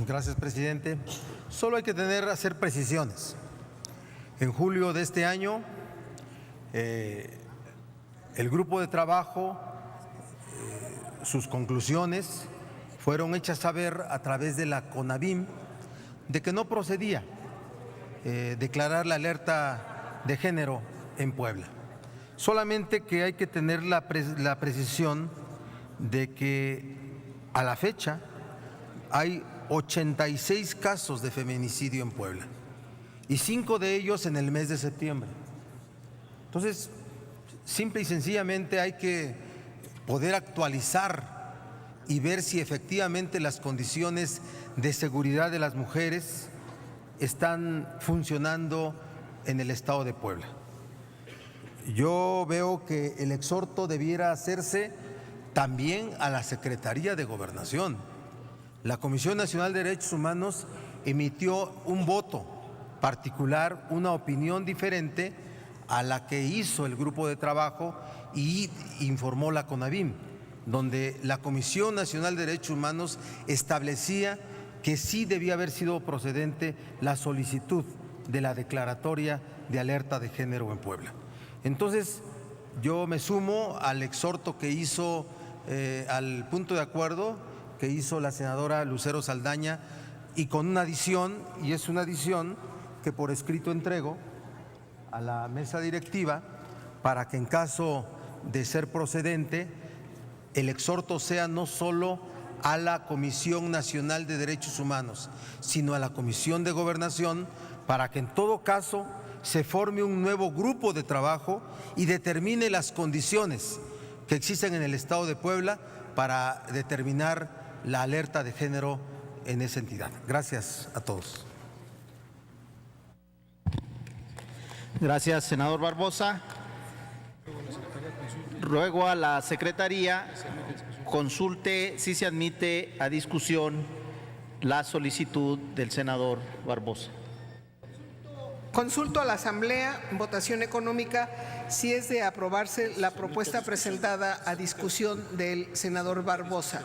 Gracias, presidente. Solo hay que hacer precisiones. En julio de este año, el grupo de trabajo, sus conclusiones fueron hechas saber a través de la CONAVIM de que no procedía declarar la alerta de género en Puebla. Solamente que hay que tener la precisión de que a la fecha hay 86 casos de feminicidio en Puebla y 5 de ellos en el mes de septiembre. Entonces, simple y sencillamente hay que poder actualizar y ver si efectivamente las condiciones de seguridad de las mujeres están funcionando en el estado de Puebla. Yo veo que el exhorto debiera hacerse también a la Secretaría de Gobernación. La Comisión Nacional de Derechos Humanos emitió un voto particular, una opinión diferente a la que hizo el grupo de trabajo y informó la CONAVIM, donde la Comisión Nacional de Derechos Humanos establecía que sí debía haber sido procedente la solicitud de la declaratoria de alerta de género en Puebla. Entonces, yo me sumo al exhorto que hizo, al punto de acuerdo que hizo la senadora Lucero Saldaña, y con una adición, y es una adición que por escrito entrego a la mesa directiva para que en caso de ser procedente el exhorto sea no solo a la Comisión Nacional de Derechos Humanos, sino a la Comisión de Gobernación, para que en todo caso se forme un nuevo grupo de trabajo y determine las condiciones que existen en el estado de Puebla para determinar la alerta de género en esa entidad. Gracias a todos. Gracias, senador Barbosa. Ruego a la Secretaría consulte si se admite a discusión la solicitud del senador Barbosa. Consulto a la Asamblea en votación económica si es de aprobarse la propuesta presentada a discusión del senador Barbosa.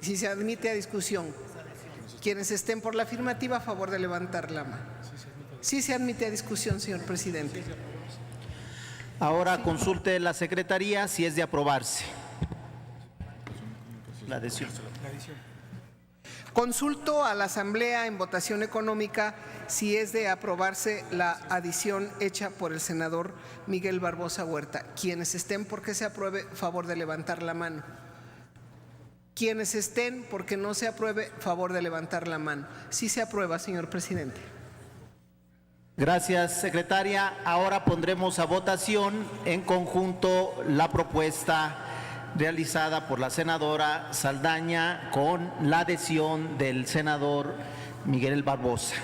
Si se admite a discusión, quienes estén por la afirmativa, a favor de levantar la mano. Sí se admite a discusión, señor presidente. Ahora consulte la Secretaría si es de aprobarse. La adhesión. Consulto a la Asamblea en votación económica si es de aprobarse la adición hecha por el senador Miguel Barbosa Huerta. Quienes estén porque se apruebe, favor de levantar la mano. Quienes estén porque no se apruebe, favor de levantar la mano. Sí se aprueba, señor presidente. Gracias, secretaria. Ahora pondremos a votación en conjunto la propuesta realizada por la senadora Saldaña con la adhesión del senador Miguel Barbosa.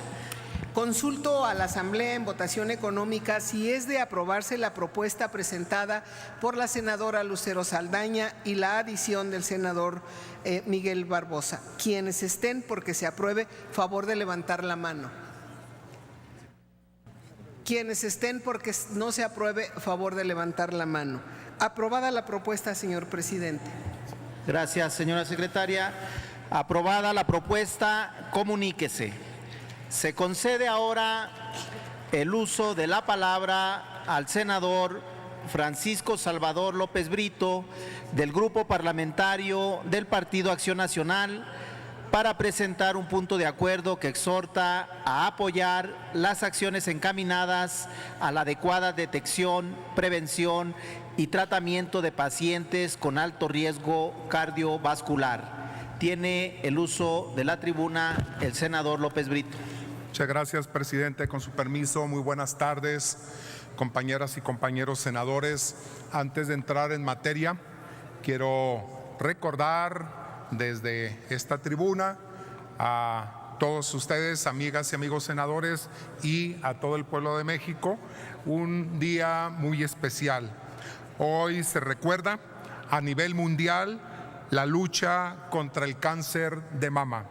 Consulto a la Asamblea en votación económica si es de aprobarse la propuesta presentada por la senadora Lucero Saldaña y la adición del senador Miguel Barbosa. Quienes estén porque se apruebe, favor de levantar la mano. Quienes estén porque no se apruebe, favor de levantar la mano. Aprobada la propuesta, señor presidente. Gracias, señora secretaria. Aprobada la propuesta, comuníquese. Se concede ahora el uso de la palabra al senador Francisco Salvador López Brito, del Grupo Parlamentario del Partido Acción Nacional, para presentar un punto de acuerdo que exhorta a apoyar las acciones encaminadas a la adecuada detección, prevención y tratamiento de pacientes con alto riesgo cardiovascular. Tiene el uso de la tribuna el senador López Brito. Muchas gracias, presidente. Con su permiso, muy buenas tardes, compañeras y compañeros senadores. Antes de entrar en materia, quiero recordar desde esta tribuna a todos ustedes, amigas y amigos senadores, y a todo el pueblo de México, un día muy especial. Hoy se recuerda a nivel mundial la lucha contra el cáncer de mama.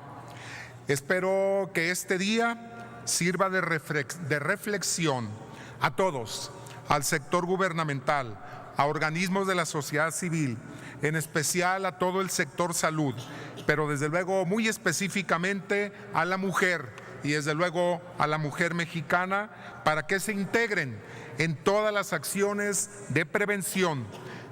Espero que este día sirva de reflexión a todos, al sector gubernamental, a organismos de la sociedad civil en especial a todo el sector salud, pero desde luego muy específicamente a la mujer y desde luego a la mujer mexicana, para que se integren en todas las acciones de prevención,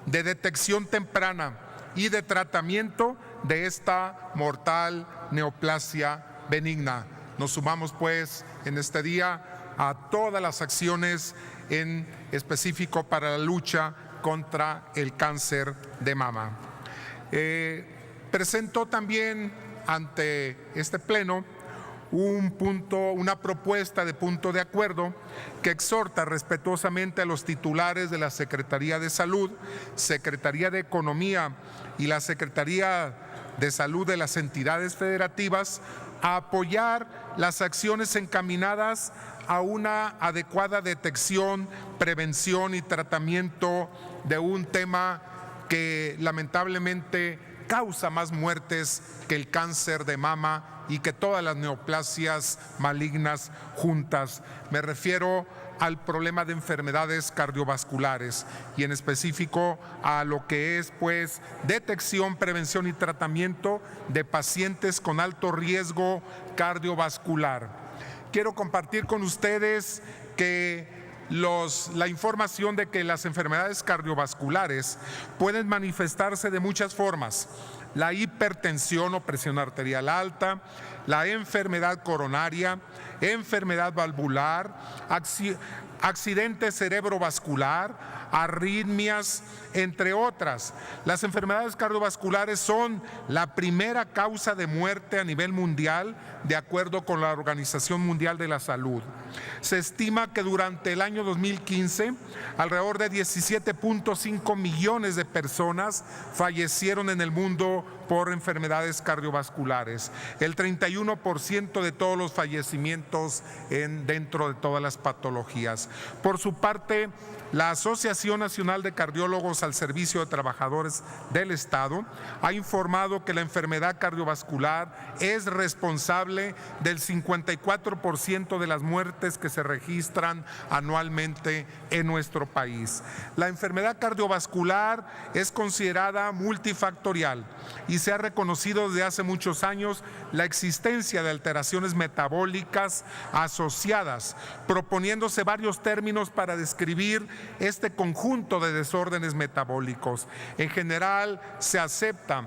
de detección temprana y de tratamiento de esta mortal neoplasia benigna. Nos sumamos pues en este día a todas las acciones en específico para la lucha contra el cáncer de mama. Presento también ante este pleno una propuesta de punto de acuerdo que exhorta respetuosamente a los titulares de la Secretaría de Salud, Secretaría de Economía y la Secretaría de Salud de las entidades federativas a apoyar las acciones encaminadas a una adecuada detección, prevención y tratamiento de un tema que lamentablemente causa más muertes que el cáncer de mama y que todas las neoplasias malignas juntas. Me refiero al problema de enfermedades cardiovasculares y en específico a lo que es pues detección, prevención y tratamiento de pacientes con alto riesgo cardiovascular. Quiero compartir con ustedes que la información de que las enfermedades cardiovasculares pueden manifestarse de muchas formas: la hipertensión o presión arterial alta, la enfermedad coronaria, enfermedad valvular, accidente cerebrovascular, arritmias, entre otras. Las enfermedades cardiovasculares son la primera causa de muerte a nivel mundial, de acuerdo con la Organización Mundial de la Salud. Se estima que durante el año 2015, alrededor de 17.5 millones de personas fallecieron en el mundo por enfermedades cardiovasculares, el 31% de todos los fallecimientos dentro de todas las patologías. Por su parte, la Asociación Nacional de Cardiólogos al Servicio de Trabajadores del Estado ha informado que la enfermedad cardiovascular es responsable del 54% de las muertes que se registran anualmente en nuestro país. La enfermedad cardiovascular es considerada multifactorial y se ha reconocido desde hace muchos años la existencia de alteraciones metabólicas asociadas, proponiéndose varios términos para describir este conjunto de desórdenes metabólicos. En general, se acepta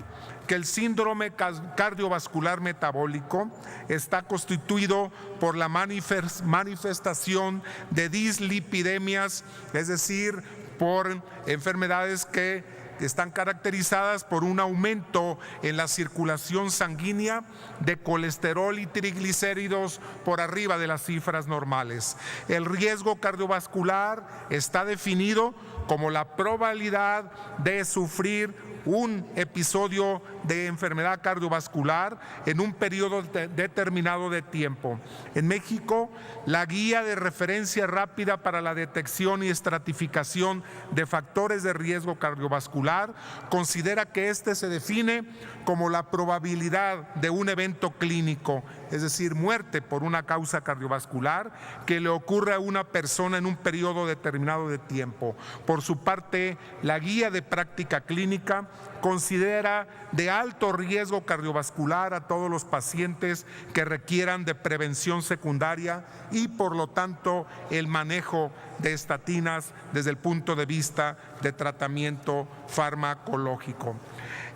que el síndrome cardiovascular metabólico está constituido por la manifestación de dislipidemias, es decir, por enfermedades que están caracterizadas por un aumento en la circulación sanguínea de colesterol y triglicéridos por arriba de las cifras normales. El riesgo cardiovascular está definido como la probabilidad de sufrir un episodio de enfermedad cardiovascular en un periodo determinado de tiempo. En México, la guía de referencia rápida para la detección y estratificación de factores de riesgo cardiovascular considera que este se define como la probabilidad de un evento clínico, es decir, muerte por una causa cardiovascular, que le ocurre a una persona en un periodo determinado de tiempo. Por su parte, la guía de práctica clínica considera de alto riesgo cardiovascular a todos los pacientes que requieran de prevención secundaria y, por lo tanto, el manejo de estatinas desde el punto de vista de tratamiento farmacológico.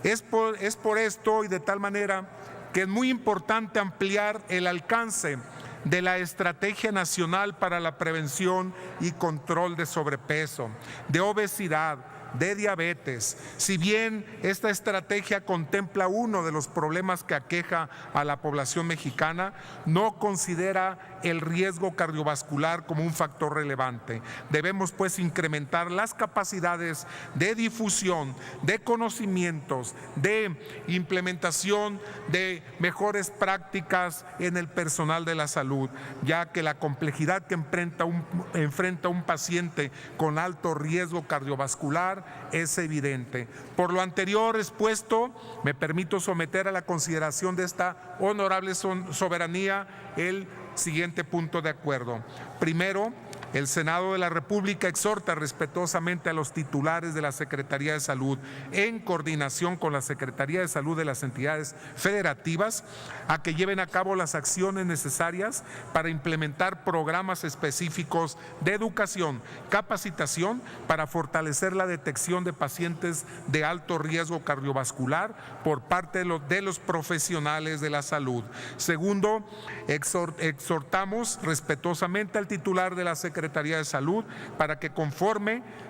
Es por esto y de tal manera que es muy importante ampliar el alcance de la Estrategia Nacional para la Prevención y Control de Sobrepeso, de Obesidad, de diabetes. Si bien esta estrategia contempla uno de los problemas que aqueja a la población mexicana, no considera el riesgo cardiovascular como un factor relevante. Debemos pues incrementar las capacidades de difusión, de conocimientos, de implementación de mejores prácticas en el personal de la salud, ya que la complejidad que enfrenta un paciente con alto riesgo cardiovascular es evidente. Por lo anterior expuesto, me permito someter a la consideración de esta honorable soberanía el siguiente punto de acuerdo. Primero, el Senado de la República exhorta respetuosamente a los titulares de la Secretaría de Salud, en coordinación con la Secretaría de Salud de las entidades federativas, a que lleven a cabo las acciones necesarias para implementar programas específicos de educación, capacitación para fortalecer la detección de pacientes de alto riesgo cardiovascular por parte de los profesionales de la salud. Segundo, exhortamos respetuosamente al titular de la Secretaría de Salud para que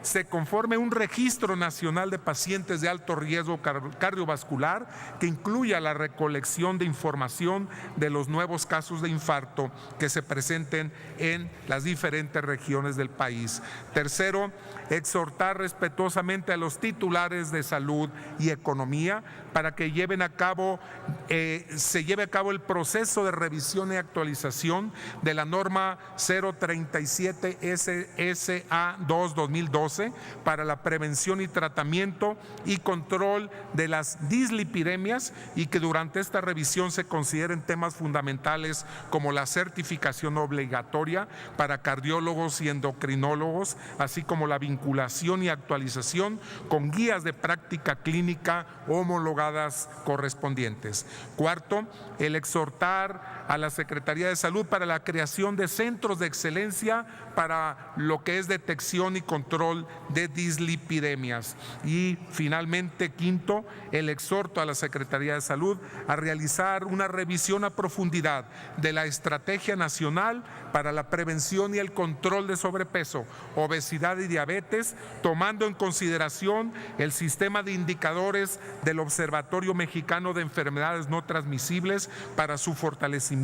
se conforme un registro nacional de pacientes de alto riesgo cardiovascular que incluya la recolección de información de los nuevos casos de infarto que se presenten en las diferentes regiones del país. Tercero, exhortar respetuosamente a los titulares de salud y economía para que se lleve a cabo el proceso de revisión y actualización de la norma 037 SA2-2012 para la prevención y tratamiento y control de las dislipidemias, y que durante esta revisión se consideren temas fundamentales como la certificación obligatoria para cardiólogos y endocrinólogos, así como la vinculación y actualización con guías de práctica clínica homologadas correspondientes. Cuarto, el exhortar a la Secretaría de Salud para la creación de centros de excelencia para lo que es detección y control de dislipidemias. Y finalmente, quinto, el exhorto a la Secretaría de Salud a realizar una revisión a profundidad de la Estrategia Nacional para la Prevención y el Control de Sobrepeso, Obesidad y Diabetes, tomando en consideración el sistema de indicadores del Observatorio Mexicano de Enfermedades No Transmisibles para su fortalecimiento,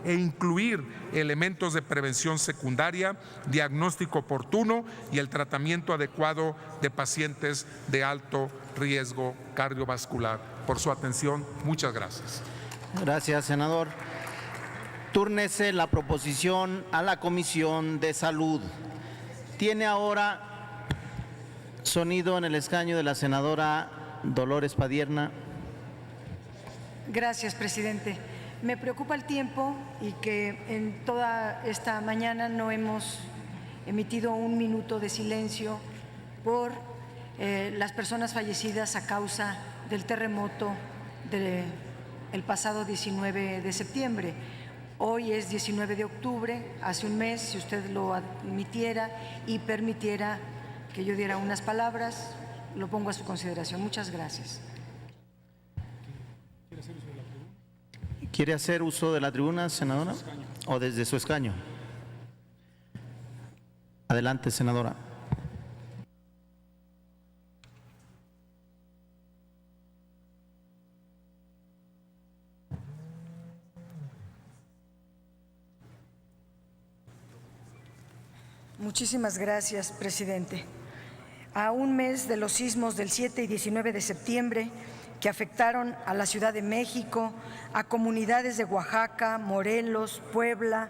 e incluir elementos de prevención secundaria, diagnóstico oportuno y el tratamiento adecuado de pacientes de alto riesgo cardiovascular. Por su atención, muchas gracias. Gracias, senador. Túrnese la proposición a la Comisión de Salud. Tiene ahora sonido en el escaño de la senadora Dolores Padierna. Gracias, presidente. Me preocupa el tiempo y que en toda esta mañana no hemos emitido un minuto de silencio por las personas fallecidas a causa del terremoto del pasado 19 de septiembre. Hoy es 19 de octubre, hace un mes, si usted lo admitiera y permitiera que yo diera unas palabras, lo pongo a su consideración. Muchas gracias. ¿Quiere hacer uso de la tribuna, senadora? ¿O desde su escaño? Adelante, senadora. Muchísimas gracias, presidente. A un mes de los sismos del 7 y 19 de septiembre que afectaron a la Ciudad de México, a comunidades de Oaxaca, Morelos, Puebla,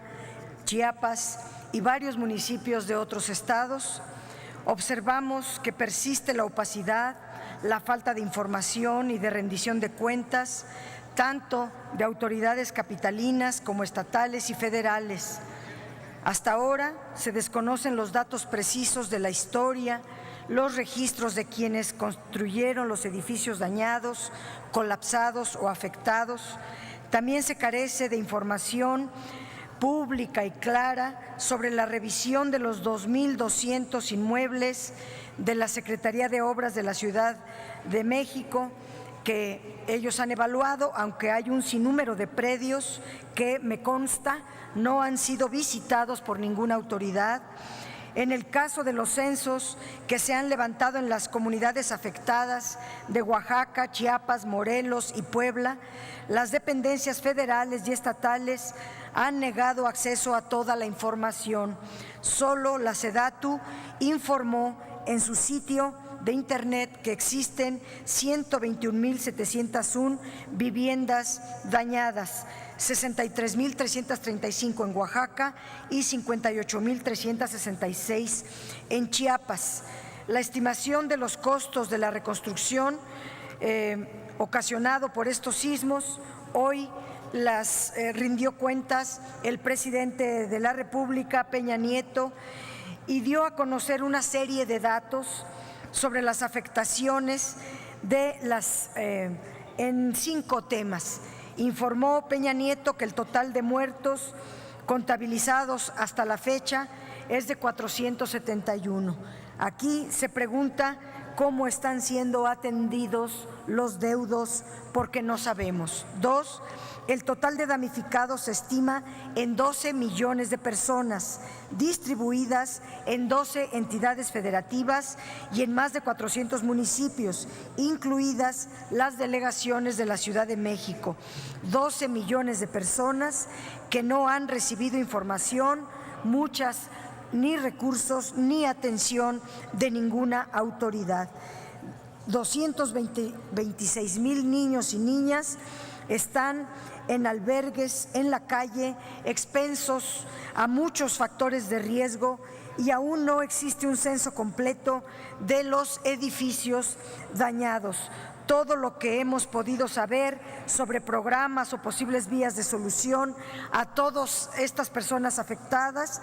Chiapas y varios municipios de otros estados, observamos que persiste la opacidad, la falta de información y de rendición de cuentas, tanto de autoridades capitalinas como estatales y federales. Hasta ahora se desconocen los datos precisos de la historia, los registros de quienes construyeron los edificios dañados, colapsados o afectados. También se carece de información pública y clara sobre la revisión de los 2.200 inmuebles de la Secretaría de Obras de la Ciudad de México que ellos han evaluado, aunque hay un sinnúmero de predios que me consta no han sido visitados por ninguna autoridad. En el caso de los censos que se han levantado en las comunidades afectadas de Oaxaca, Chiapas, Morelos y Puebla, las dependencias federales y estatales han negado acceso a toda la información. Solo la SEDATU informó en su sitio de internet que existen 121.701 viviendas dañadas, 63.335 en Oaxaca y 58.366 en Chiapas. La estimación de los costos de la reconstrucción ocasionado por estos sismos hoy las rindió cuentas el presidente de la República, Peña Nieto, y dio a conocer una serie de datos sobre las afectaciones de en 5 temas. Informó Peña Nieto que el total de muertos contabilizados hasta la fecha es de 471. Aquí se pregunta cómo están siendo atendidos los deudos, porque no sabemos. 2, el total de damnificados se estima en 12 millones de personas, distribuidas en 12 entidades federativas y en más de 400 municipios, incluidas las delegaciones de la Ciudad de México. 12 millones de personas que no han recibido información, muchas ni recursos ni atención de ninguna autoridad. 226,000 niños y niñas están en albergues, en la calle, expensos a muchos factores de riesgo, y aún no existe un censo completo de los edificios dañados. Todo lo que hemos podido saber sobre programas o posibles vías de solución a todas estas personas afectadas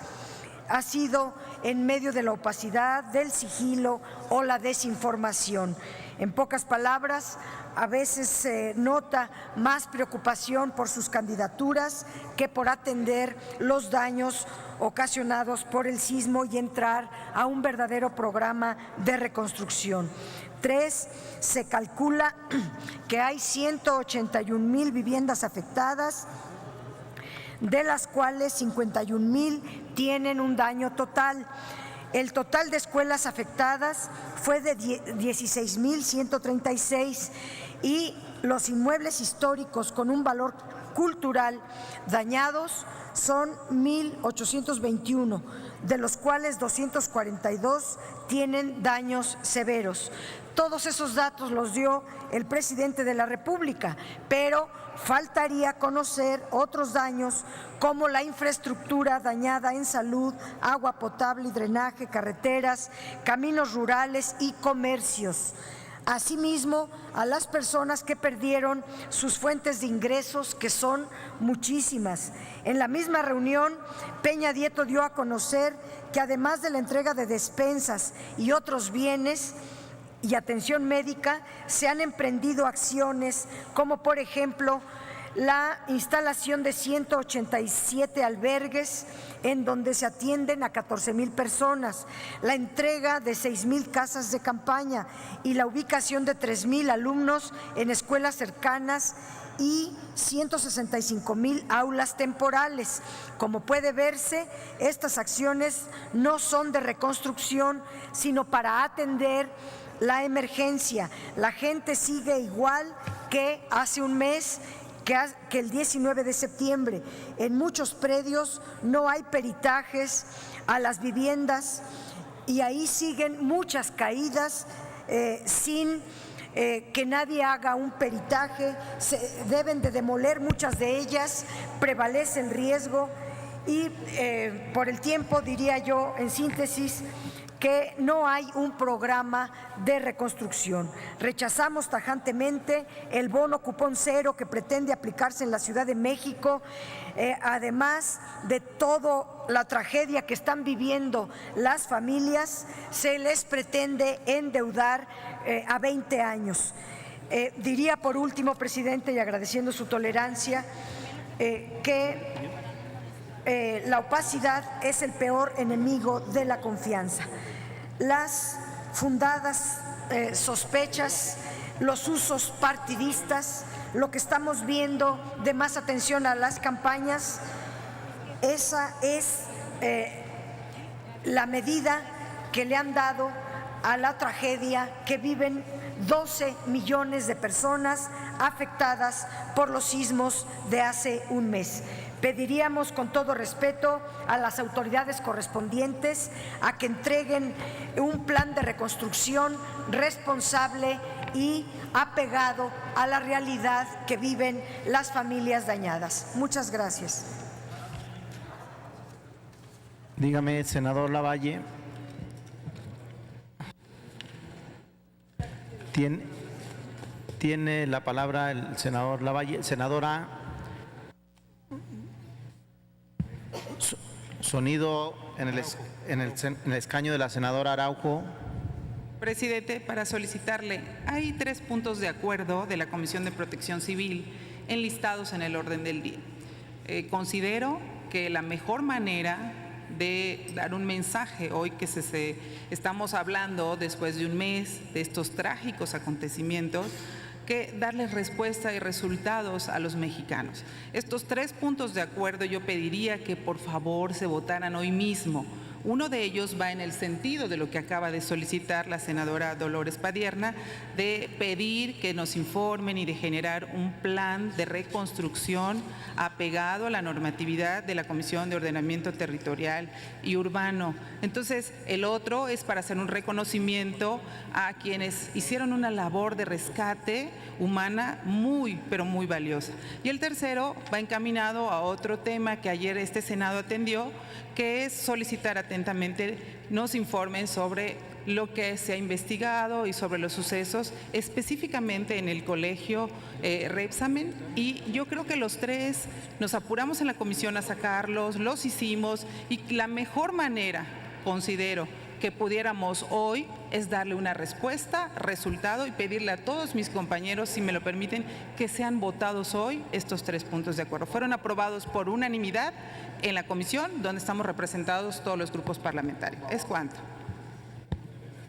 ha sido en medio de la opacidad, del sigilo o la desinformación. En pocas palabras, a veces se nota más preocupación por sus candidaturas que por atender los daños ocasionados por el sismo y entrar a un verdadero programa de reconstrucción. 3, se calcula que hay 181,000 viviendas afectadas, de las cuales 51,000 tienen un daño total. El total de escuelas afectadas fue de 16,136 y los inmuebles históricos con un valor cultural dañados son 1,821, de los cuales 242 tienen daños severos. Todos esos datos los dio el presidente de la República, pero faltaría conocer otros daños como la infraestructura dañada en salud, agua potable y drenaje, carreteras, caminos rurales y comercios. Asimismo, a las personas que perdieron sus fuentes de ingresos, que son muchísimas. En la misma reunión, Peña Nieto dio a conocer que además de la entrega de despensas y otros bienes y atención médica, se han emprendido acciones como, por ejemplo, la instalación de 187 albergues en donde se atienden a 14,000 personas, la entrega de 6,000 casas de campaña y la ubicación de 3,000 alumnos en escuelas cercanas y 165,000 aulas temporales. Como puede verse, estas acciones no son de reconstrucción, sino para atender la emergencia. La gente sigue igual que hace un mes, que el 19 de septiembre. En muchos predios no hay peritajes a las viviendas y ahí siguen muchas caídas sin que nadie haga un peritaje. Se deben de demoler muchas de ellas, prevalece el riesgo y por el tiempo diría yo en síntesis que no hay un programa de reconstrucción. Rechazamos tajantemente el bono cupón cero que pretende aplicarse en la Ciudad de México, además de toda la tragedia que están viviendo las familias, se les pretende endeudar a 20 años. Diría por último, presidente, y agradeciendo su tolerancia, que la opacidad es el peor enemigo de la confianza. Las fundadas sospechas, los usos partidistas, lo que estamos viendo de más atención a las campañas, esa es la medida que le han dado a la tragedia que viven 12 millones de personas afectadas por los sismos de hace un mes. Pediríamos con todo respeto a las autoridades correspondientes a que entreguen un plan de reconstrucción responsable y apegado a la realidad que viven las familias dañadas. Muchas gracias. Dígame, senador Lavalle. Tiene la palabra el senador Lavalle. Senadora Sonido en el escaño de la senadora Araujo. Presidente, para solicitarle, hay 3 puntos de acuerdo de la Comisión de Protección Civil enlistados en el orden del día. Considero que la mejor manera de dar un mensaje hoy que estamos hablando después de un mes de estos trágicos acontecimientos, que darles respuesta y resultados a los mexicanos. Estos 3 puntos de acuerdo yo pediría que por favor se votaran hoy mismo. Uno de ellos va en el sentido de lo que acaba de solicitar la senadora Dolores Padierna, de pedir que nos informen y de generar un plan de reconstrucción apegado a la normatividad de la Comisión de Ordenamiento Territorial y Urbano. Entonces, el otro es para hacer un reconocimiento a quienes hicieron una labor de rescate humana muy, pero muy valiosa. Y el tercero va encaminado a otro tema que ayer este Senado atendió, que es solicitar atentamente nos informen sobre lo que se ha investigado y sobre los sucesos específicamente en el colegio Repsamen. Y yo creo que los 3 nos apuramos en la comisión a sacarlos, los hicimos, y la mejor manera, considero, que pudiéramos hoy es darle una respuesta, resultado, y pedirle a todos mis compañeros, si me lo permiten, que sean votados hoy estos 3 puntos de acuerdo. Fueron aprobados por unanimidad en la comisión, donde estamos representados todos los grupos parlamentarios. Es cuanto.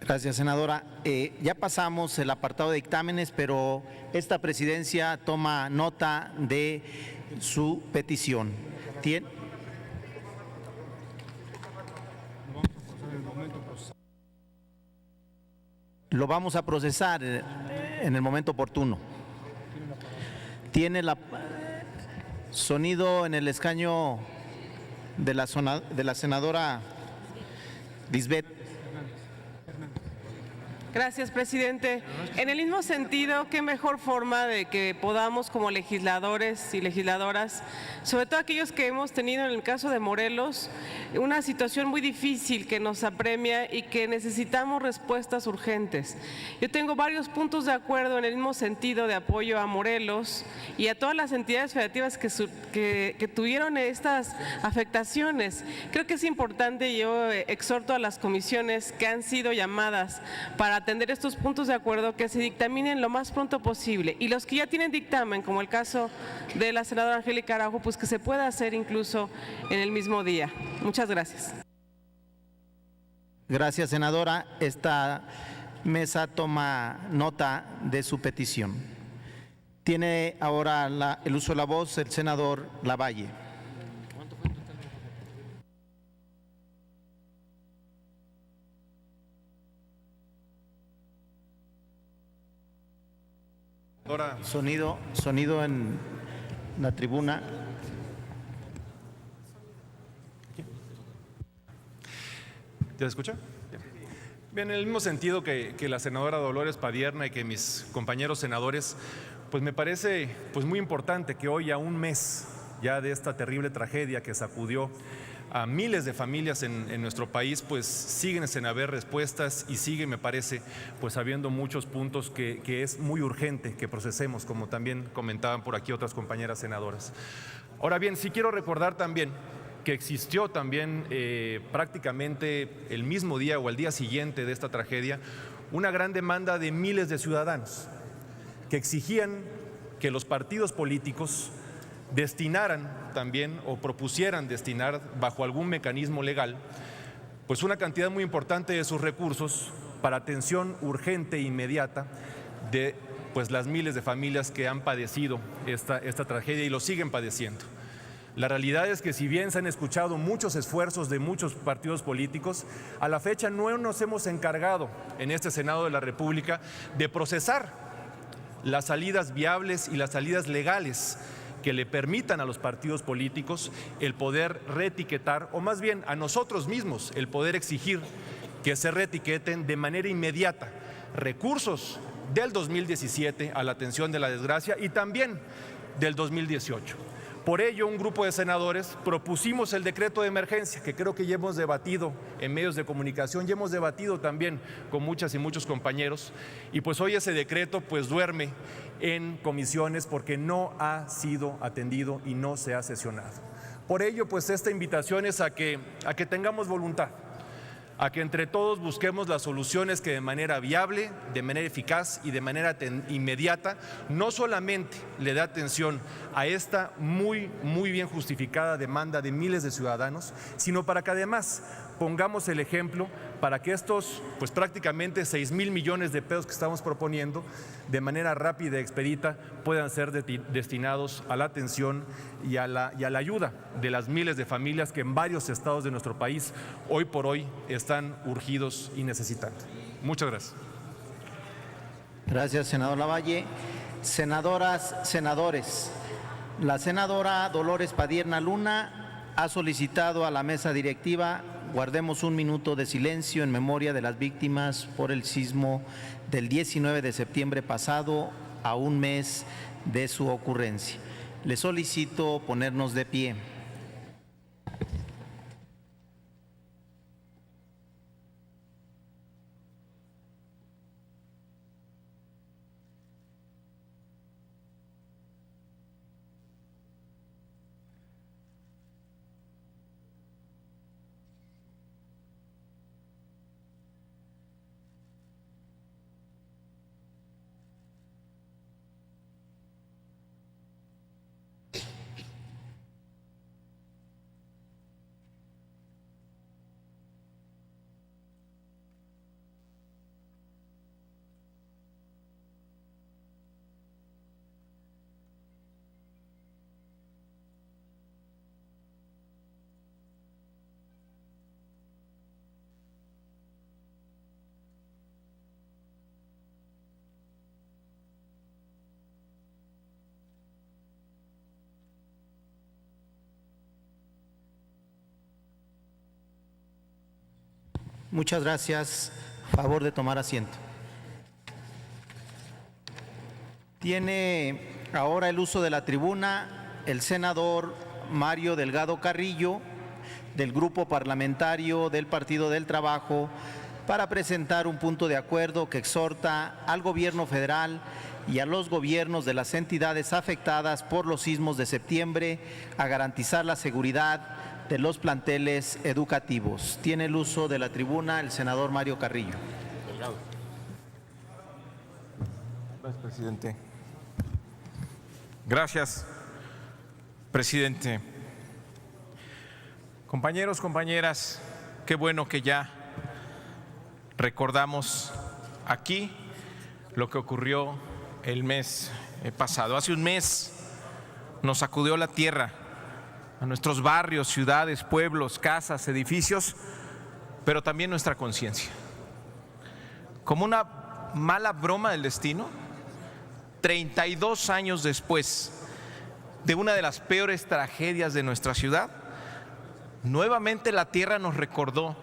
Gracias, senadora. Ya pasamos el apartado de dictámenes, pero esta presidencia toma nota de su petición. Lo vamos a procesar en el momento oportuno. Tiene sonido en el escaño de la senadora Lisbeth. Gracias, presidente. En el mismo sentido, qué mejor forma de que podamos como legisladores y legisladoras, sobre todo aquellos que hemos tenido en el caso de Morelos, una situación muy difícil que nos apremia y que necesitamos respuestas urgentes. Yo tengo varios puntos de acuerdo en el mismo sentido de apoyo a Morelos y a todas las entidades federativas que tuvieron estas afectaciones. Creo que es importante, yo exhorto a las comisiones que han sido llamadas para atender estos puntos de acuerdo que se dictaminen lo más pronto posible, y los que ya tienen dictamen, como el caso de la senadora Angélica Araujo, pues que se pueda hacer incluso en el mismo día. Muchas gracias. Gracias, senadora. Esta mesa toma nota de su petición. Tiene ahora el uso de la voz el senador Lavalle. Sonido en la tribuna. ¿Ya se escucha? Bien, en el mismo sentido que la senadora Dolores Padierna y que mis compañeros senadores, pues me parece muy importante que hoy, a un mes ya de esta terrible tragedia que sacudió a miles de familias en nuestro país, pues siguen sin haber respuestas y sigue, me parece, pues habiendo muchos puntos que es muy urgente que procesemos, como también comentaban por aquí otras compañeras senadoras. Ahora bien, sí quiero recordar también que existió también prácticamente el mismo día o el día siguiente de esta tragedia una gran demanda de miles de ciudadanos que exigían que los partidos políticos destinaran también o propusieran destinar bajo algún mecanismo legal pues una cantidad muy importante de sus recursos para atención urgente e inmediata de pues las miles de familias que han padecido esta tragedia y lo siguen padeciendo. La realidad es que si bien se han escuchado muchos esfuerzos de muchos partidos políticos, a la fecha no nos hemos encargado en este Senado de la República de procesar las salidas viables y las salidas legales que le permitan a los partidos políticos el poder reetiquetar, o más bien a nosotros mismos el poder exigir que se reetiqueten de manera inmediata recursos del 2017 a la atención de la desgracia y también del 2018. Por ello, un grupo de senadores propusimos el decreto de emergencia, que creo que ya hemos debatido en medios de comunicación, ya hemos debatido también con muchas y muchos compañeros, y pues hoy ese decreto pues duerme en comisiones porque no ha sido atendido y no se ha sesionado. Por ello, pues esta invitación es a que tengamos voluntad, a que entre todos busquemos las soluciones que de manera viable, de manera eficaz y de manera inmediata, no solamente le dé atención a esta muy bien justificada demanda de miles de ciudadanos, sino para que además pongamos el ejemplo para que estos, pues prácticamente 6,000 millones de pesos que estamos proponiendo, de manera rápida y expedita, puedan ser destinados a la atención y a la ayuda de las miles de familias que en varios estados de nuestro país hoy por hoy están urgidos y necesitando. Muchas gracias. Gracias, senador Lavalle. Senadoras, senadores, la senadora Dolores Padierna Luna ha solicitado a la mesa directiva guardemos un minuto de silencio en memoria de las víctimas por el sismo del 19 de septiembre pasado, a un mes de su ocurrencia. Le solicito ponernos de pie. Muchas gracias. Favor de tomar asiento. Tiene ahora el uso de la tribuna el senador Mario Delgado Carrillo, del Grupo Parlamentario del Partido del Trabajo, para presentar un punto de acuerdo que exhorta al Gobierno federal y a los gobiernos de las entidades afectadas por los sismos de septiembre a garantizar la seguridad de los planteles educativos. Tiene el uso de la tribuna el senador Mario Carrillo. Gracias, presidente. Gracias, presidente. Compañeros, compañeras, qué bueno que ya recordamos aquí lo que ocurrió el mes pasado. Hace un mes nos sacudió la tierra, a nuestros barrios, ciudades, pueblos, casas, edificios, pero también nuestra conciencia. Como una mala broma del destino, 32 años después de una de las peores tragedias de nuestra ciudad, nuevamente la tierra nos recordó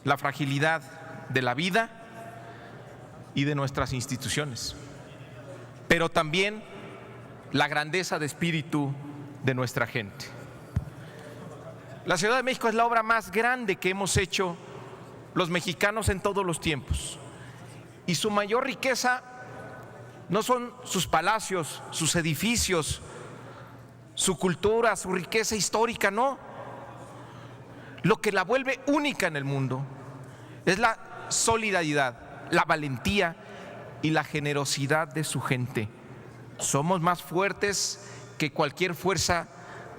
la fragilidad de la vida y de nuestras instituciones, pero también la grandeza de espíritu de nuestra gente. La Ciudad de México es la obra más grande que hemos hecho los mexicanos en todos los tiempos. Y su mayor riqueza no son sus palacios, sus edificios, su cultura, su riqueza histórica, no. Lo que la vuelve única en el mundo es la solidaridad, la valentía y la generosidad de su gente. Somos más fuertes que cualquier fuerza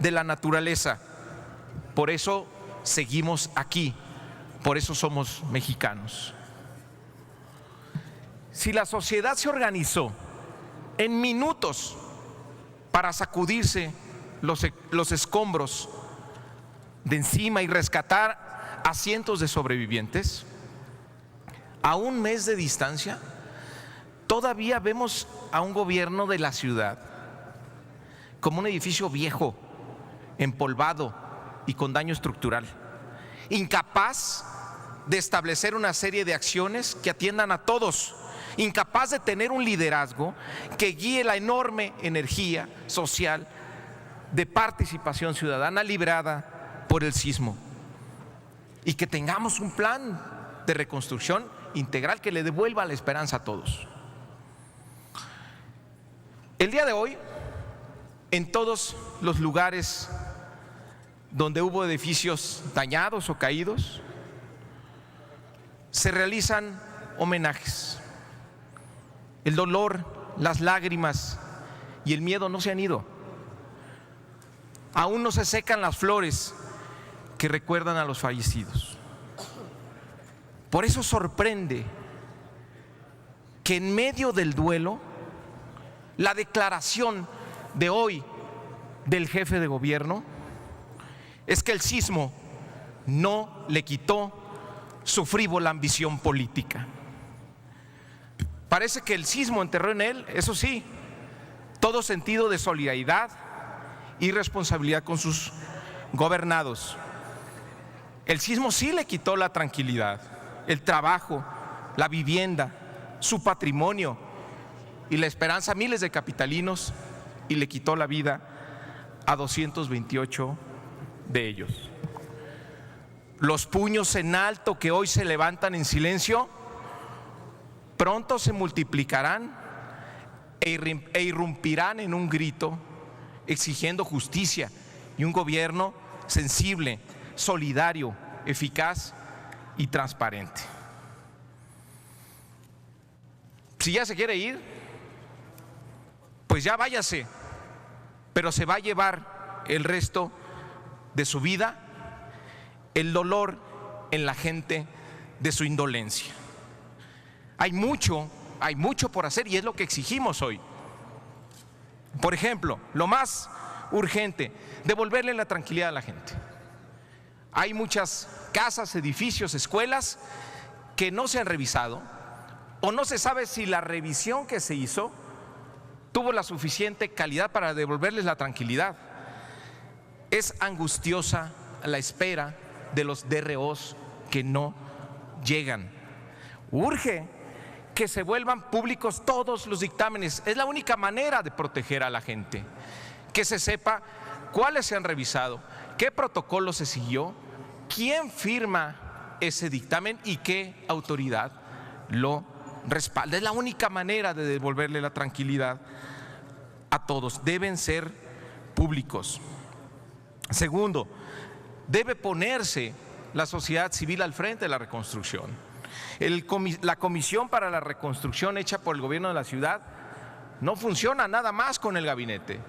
de la naturaleza. Por eso seguimos aquí, por eso somos mexicanos. Si la sociedad se organizó en minutos para sacudirse los escombros de encima y rescatar a cientos de sobrevivientes, a un mes de distancia, todavía vemos a un gobierno de la ciudad como un edificio viejo, empolvado y con daño estructural, incapaz de establecer una serie de acciones que atiendan a todos, incapaz de tener un liderazgo que guíe la enorme energía social de participación ciudadana librada por el sismo, y que tengamos un plan de reconstrucción integral que le devuelva la esperanza a todos. El día de hoy, en todos los lugares donde hubo edificios dañados o caídos, se realizan homenajes. El dolor, las lágrimas y el miedo no se han ido. Aún no se secan las flores que recuerdan a los fallecidos. Por eso sorprende que en medio del duelo, la declaración de hoy del jefe de gobierno es que el sismo no le quitó su frívola ambición política. Parece que el sismo enterró en él, eso sí, todo sentido de solidaridad y responsabilidad con sus gobernados. El sismo sí le quitó la tranquilidad, el trabajo, la vivienda, su patrimonio y la esperanza a miles de capitalinos, y le quitó la vida a 228 de ellos. Los puños en alto que hoy se levantan en silencio pronto se multiplicarán e irrumpirán en un grito exigiendo justicia y un gobierno sensible, solidario, eficaz y transparente. Si ya se quiere ir, pues ya váyase, pero se va a llevar el resto de su vida el dolor en la gente de su indolencia. Hay mucho por hacer y es lo que exigimos hoy. Por ejemplo, lo más urgente, devolverle la tranquilidad a la gente. Hay muchas casas, edificios, escuelas que no se han revisado o no se sabe si la revisión que se hizo tuvo la suficiente calidad para devolverles la tranquilidad. Es angustiosa la espera de los DROs que no llegan. Urge que se vuelvan públicos todos los dictámenes. Es la única manera de proteger a la gente. Que se sepa cuáles se han revisado, qué protocolo se siguió, quién firma ese dictamen y qué autoridad lo respalda. Es la única manera de devolverle la tranquilidad a todos. Deben ser públicos. Segundo, debe ponerse la sociedad civil al frente de la reconstrucción. La Comisión para la Reconstrucción hecha por el gobierno de la ciudad no funciona nada más con el gabinete.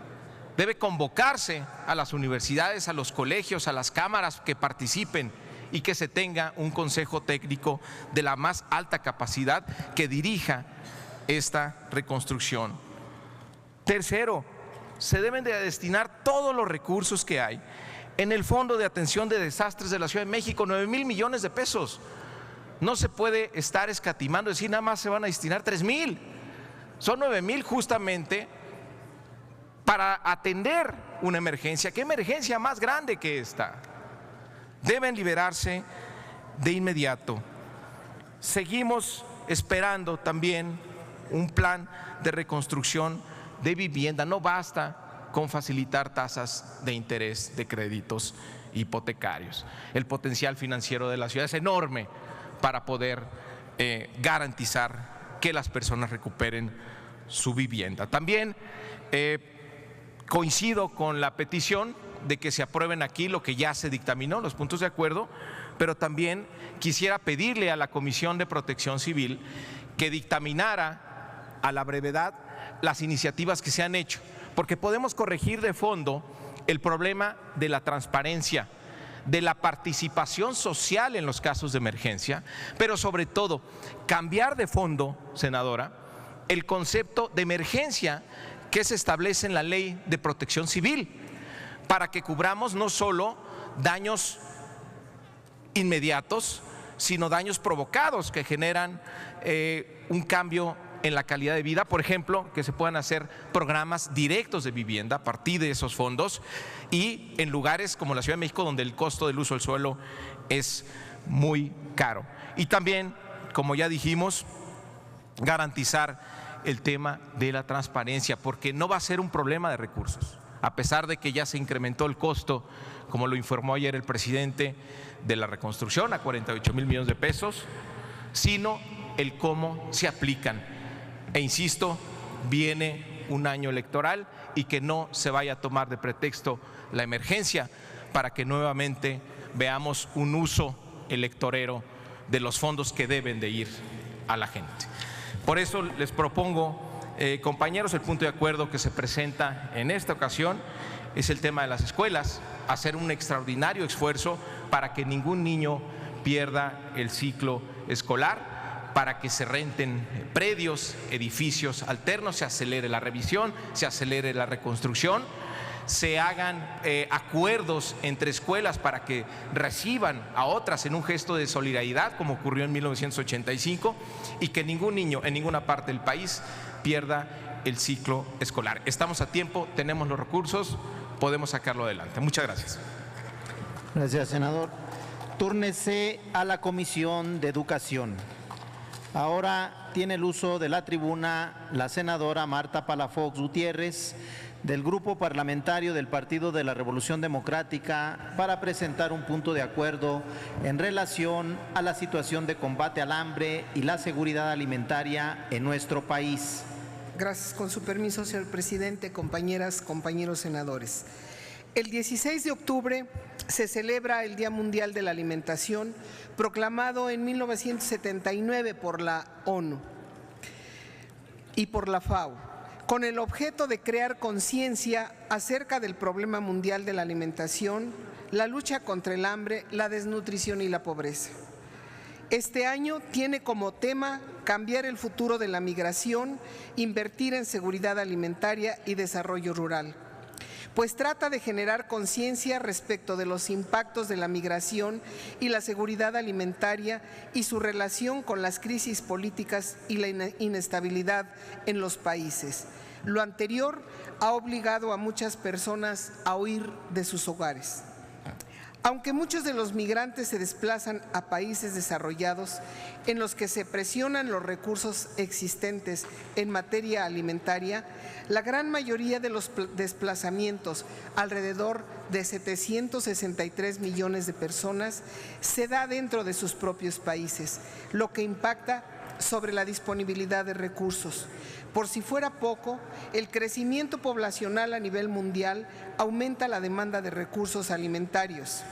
Debe convocarse a las universidades, a los colegios, a las cámaras que participen y que se tenga un consejo técnico de la más alta capacidad que dirija esta reconstrucción. Tercero, se deben de destinar todos los recursos que hay en el Fondo de Atención de Desastres de la Ciudad de México, 9,000 millones de pesos. No se puede estar escatimando, decir nada más se van a destinar 3,000. Son 9,000 justamente para atender una emergencia. ¿Qué emergencia más grande que esta? Deben liberarse de inmediato. Seguimos esperando también un plan de reconstrucción de vivienda. No basta con facilitar tasas de interés de créditos hipotecarios. El potencial financiero de la ciudad es enorme para poder garantizar que las personas recuperen su vivienda. También coincido con la petición de que se aprueben aquí lo que ya se dictaminó, los puntos de acuerdo, pero también quisiera pedirle a la Comisión de Protección Civil que dictaminara a la brevedad las iniciativas que se han hecho, porque podemos corregir de fondo el problema de la transparencia, de la participación social en los casos de emergencia, pero sobre todo cambiar de fondo, senadora, el concepto de emergencia que se establece en la Ley de Protección Civil, para que cubramos no solo daños inmediatos, sino daños provocados que generan un cambio en la calidad de vida. Por ejemplo, que se puedan hacer programas directos de vivienda a partir de esos fondos y en lugares como la Ciudad de México, donde el costo del uso del suelo es muy caro. Y también, como ya dijimos, garantizar el tema de la transparencia, porque no va a ser un problema de recursos, a pesar de que ya se incrementó el costo, como lo informó ayer el presidente, de la reconstrucción a 48,000 millones de pesos, sino el cómo se aplican. E insisto, viene un año electoral y que no se vaya a tomar de pretexto la emergencia para que nuevamente veamos un uso electorero de los fondos que deben de ir a la gente. Por eso les propongo, compañeros, el punto de acuerdo que se presenta en esta ocasión es el tema de las escuelas, hacer un extraordinario esfuerzo para que ningún niño pierda el ciclo escolar, para que se renten predios, edificios alternos, se acelere la revisión, se acelere la reconstrucción, se hagan acuerdos entre escuelas para que reciban a otras en un gesto de solidaridad, como ocurrió en 1985, y que ningún niño en ninguna parte del país pierda el ciclo escolar. Estamos a tiempo, tenemos los recursos, podemos sacarlo adelante. Muchas gracias. Gracias, senador. Túrnese a la Comisión de Educación. Ahora tiene el uso de la tribuna la senadora Marta Palafox Gutiérrez, del Grupo Parlamentario del Partido de la Revolución Democrática, para presentar un punto de acuerdo en relación a la situación de combate al hambre y la seguridad alimentaria en nuestro país. Gracias. Con su permiso, señor presidente, compañeras, compañeros senadores. El 16 de octubre se celebra el Día Mundial de la Alimentación, proclamado en 1979 por la ONU y por la FAO, con el objeto de crear conciencia acerca del problema mundial de la alimentación, la lucha contra el hambre, la desnutrición y la pobreza. Este año tiene como tema cambiar el futuro de la migración, invertir en seguridad alimentaria y desarrollo rural, pues trata de generar conciencia respecto de los impactos de la migración y la seguridad alimentaria y su relación con las crisis políticas y la inestabilidad en los países. Lo anterior ha obligado a muchas personas a huir de sus hogares. Aunque muchos de los migrantes se desplazan a países desarrollados en los que se presionan los recursos existentes en materia alimentaria, la gran mayoría de los desplazamientos, alrededor de 763 millones de personas, se da dentro de sus propios países, lo que impacta sobre la disponibilidad de recursos. Por si fuera poco, el crecimiento poblacional a nivel mundial aumenta la demanda de recursos alimentarios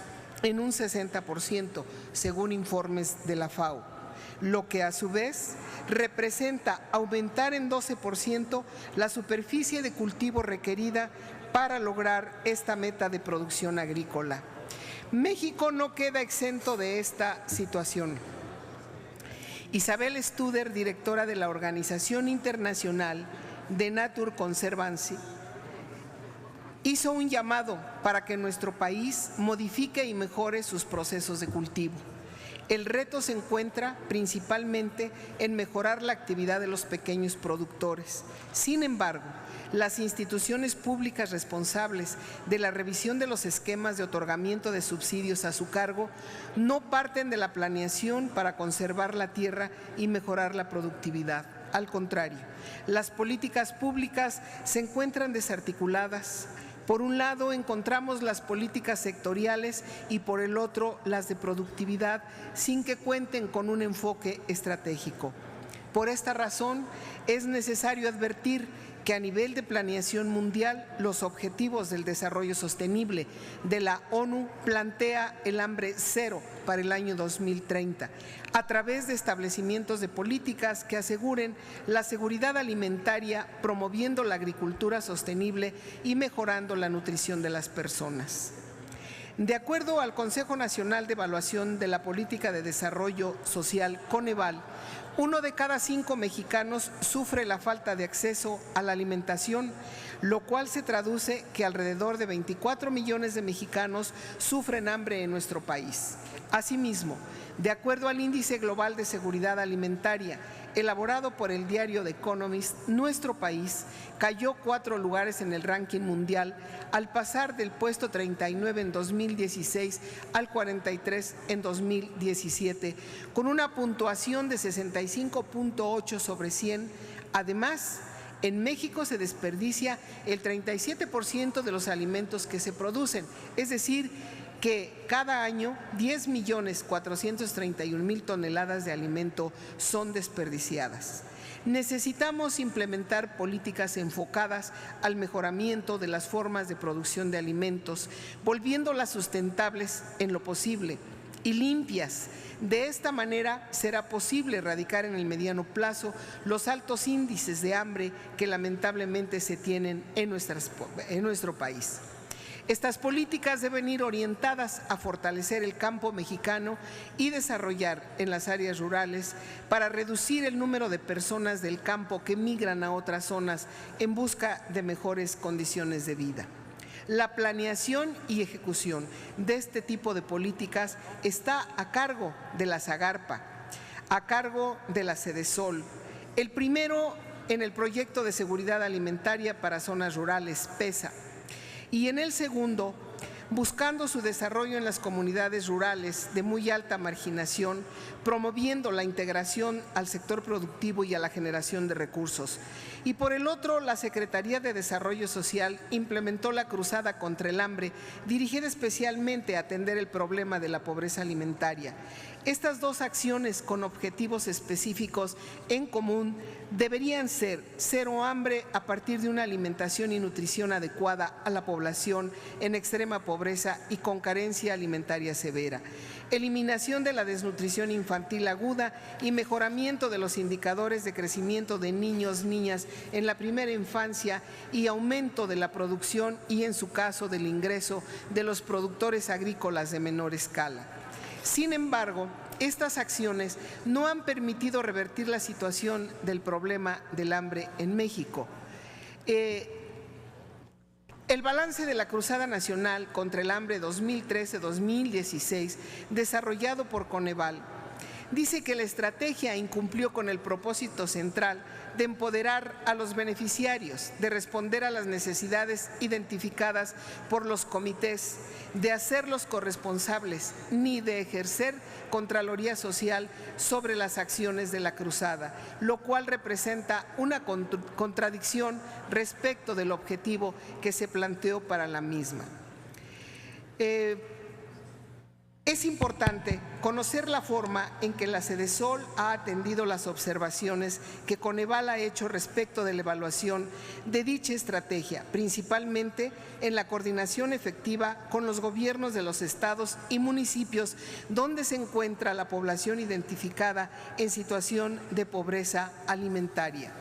en un 60%, según informes de la FAO, lo que a su vez representa aumentar en 12% la superficie de cultivo requerida para lograr esta meta de producción agrícola. México no queda exento de esta situación. Isabel Studer, directora de la Organización Internacional de Nature Conservancy, hizo un llamado para que nuestro país modifique y mejore sus procesos de cultivo. El reto se encuentra principalmente en mejorar la actividad de los pequeños productores. Sin embargo, las instituciones públicas responsables de la revisión de los esquemas de otorgamiento de subsidios a su cargo no parten de la planeación para conservar la tierra y mejorar la productividad. Al contrario, las políticas públicas se encuentran desarticuladas. Por un lado encontramos las políticas sectoriales y por el otro las de productividad, sin que cuenten con un enfoque estratégico. Por esta razón es necesario advertir que a nivel de planeación mundial, los objetivos del desarrollo sostenible de la ONU plantea el hambre cero para el año 2030, a través de establecimientos de políticas que aseguren la seguridad alimentaria, promoviendo la agricultura sostenible y mejorando la nutrición de las personas. De acuerdo al Consejo Nacional de Evaluación de la Política de Desarrollo Social, Coneval, 1 de cada 5 mexicanos sufre la falta de acceso a la alimentación, lo cual se traduce que alrededor de 24 millones de mexicanos sufren hambre en nuestro país. Asimismo, de acuerdo al Índice Global de Seguridad Alimentaria, elaborado por el diario The Economist, nuestro país cayó 4 lugares en el ranking mundial al pasar del puesto 39 en 2016 al 43 en 2017, con una puntuación de 65.8 sobre 100. Además, en México se desperdicia el 37% de los alimentos que se producen, es decir, que cada año 10.431.000 toneladas de alimento son desperdiciadas. Necesitamos implementar políticas enfocadas al mejoramiento de las formas de producción de alimentos, volviéndolas sustentables en lo posible y limpias. De esta manera será posible erradicar en el mediano plazo los altos índices de hambre que lamentablemente se tienen en nuestro país. Estas políticas deben ir orientadas a fortalecer el campo mexicano y desarrollar en las áreas rurales para reducir el número de personas del campo que migran a otras zonas en busca de mejores condiciones de vida. La planeación y ejecución de este tipo de políticas está a cargo de la Zagarpa, a cargo de la Sedesol. El primero en el proyecto de seguridad alimentaria para zonas rurales, PESA, y en el segundo, buscando su desarrollo en las comunidades rurales de muy alta marginación, promoviendo la integración al sector productivo y a la generación de recursos. Y por el otro, la Secretaría de Desarrollo Social implementó la Cruzada contra el Hambre, dirigida especialmente a atender el problema de la pobreza alimentaria. Estas dos acciones con objetivos específicos en común deberían ser cero hambre a partir de una alimentación y nutrición adecuada a la población en extrema pobreza y con carencia alimentaria severa, eliminación de la desnutrición infantil aguda y mejoramiento de los indicadores de crecimiento de niños, niñas en la primera infancia y aumento de la producción y, en su caso, del ingreso de los productores agrícolas de menor escala. Sin embargo, estas acciones no han permitido revertir la situación del problema del hambre en México. El balance de la Cruzada Nacional contra el Hambre 2013-2016, desarrollado por Coneval, dice que la estrategia incumplió con el propósito central de empoderar a los beneficiarios, de responder a las necesidades identificadas por los comités, de hacerlos corresponsables, ni de ejercer contraloría social sobre las acciones de la cruzada, lo cual representa una contradicción respecto del objetivo que se planteó para la misma. Es importante conocer la forma en que la Sedesol ha atendido las observaciones que Coneval ha hecho respecto de la evaluación de dicha estrategia, principalmente en la coordinación efectiva con los gobiernos de los estados y municipios donde se encuentra la población identificada en situación de pobreza alimentaria.